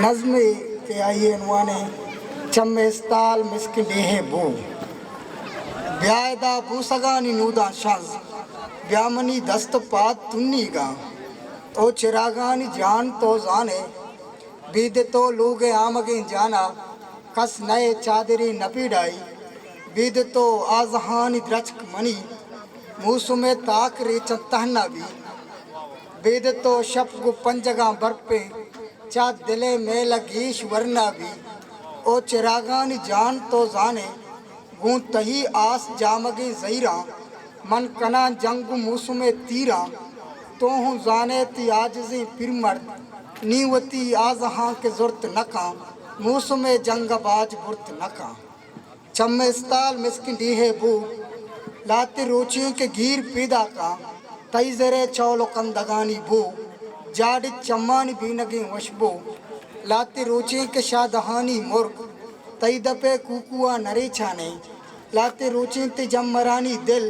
नज़्म के आइए अनवाने चम्मेस्ताल मिस्क डेहे बू ब्यायदा बूसगानी नूदा शज़ ब्यामनी दस्त पात तुन्नीगा ओ चिरागानी जान तो जाने बीद तो लोगे आमगे जाना कस नए चादरी नपीडाई बीद तो आजहानी द्रचक मनी मूसुमे ताक रे चतहना भी बीद तो शप गु पंजगा बरपे चा दिले में लगीश वरना भी ओ चिरागानी जान तो जाने गूं तही आस जामगे जईरा मन कना जंग मूसुमे तीरा तो हूँ जाने ती आजजी फिर मर्द नीवती आजहां के जुर्त नका मूसुमे जंगबाज बुर्त नका चम्मेस्ताल मिस्किन डीहे बू लाते रोचियों के गीर पीदा का तई जरे चौलो कंदगानी बू जाड़ चम्मानी बीनगे वशबो लाते रोचियों के शादहानी मुर्ग तई दपे कुकुआ नरे छाने लाते रोचियों ते जम्मरानी दिल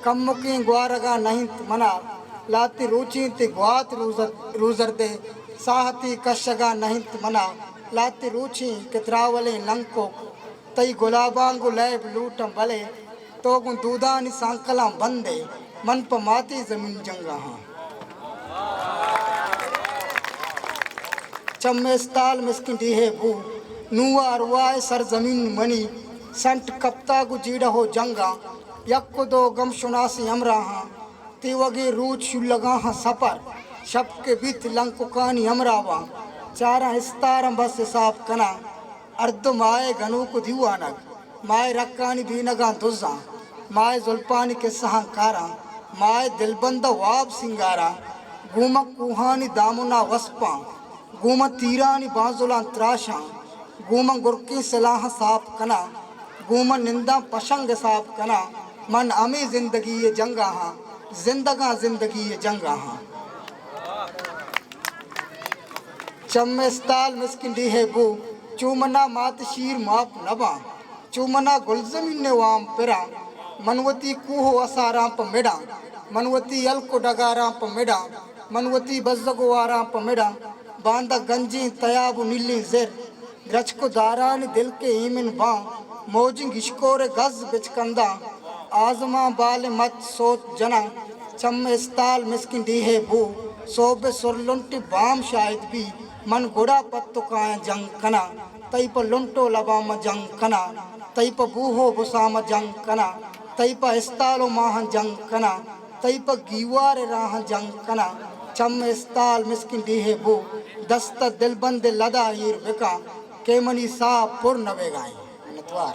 कम के ग्वारगा नहीं मना लाते रोचियों ते ग्वात रूजर दे साहती कशगा नहीं मना लाते रोची कितरावले लंको तई गुलाबांगु लैब लूटम बले तो गु दूदानी सांकला बंदे मन प माती जमीन जंगा हाँ चम्मेस्ताल मिस्किन डीहे बू नुआ अरवाए सर जमीन मनी संट कप्ता गु जीड़ा हो जंगा यक्को दो गम शुनासी हमरा हाँ तिवगे रूज शुलगा हाँ सपर शब के बीत लंकुकानी हमरावा चारा इस्तारम बस हिसाब कना अर्ध माए घनू को दीवानक माए रक्कानी बीनगा दुजा माए जुल्पानी के सहंकारा माए दिलबंद वाब सिंगारा गुमक कुहानी दामुना वस्पा गुम तीरानी बाजुला त्राशा गुम गुरकी सलाह साफ कना गुम निंदा पशंग साफ कना मन अमी जिंदगी ये जंगा हाँ जिंदगा जिंदगी ये जंगा हाँ चम्मेस्ताल मिस्किन डीहे बू चूमना मात शीर माप नबा चूमना गुलजमीन ने वाम पिरा मनवती कूहो असारां प मिडा मनवती अलको डगारां प मिडा मनवती बज़गो आरां प मिडा बांदा गंजी तयाबु नीली ज़िर ग्रचको दारान दिल के ईमिन बा मौजिंग इश्कोरे गज बिचकंदा आजमा बाल मत सोच जना चम्मेस्ताल मिस्किन डीहे बू सोबे सुरलुंटी बाम शायद भी मन गुड़ा पत्तो काया जंग कना तई पर लुंटो लबाम जंग कना तई पर बूहो बुसाम जंग कना तई पर इस्तालो माह जंग कना तई पर गीवार राह जंग कना चम्मेस्ताल मिस्किन डीहे बू दस्त दिलबंद लदा हीर बिका केमनी सा पुर नवेगाई नतवार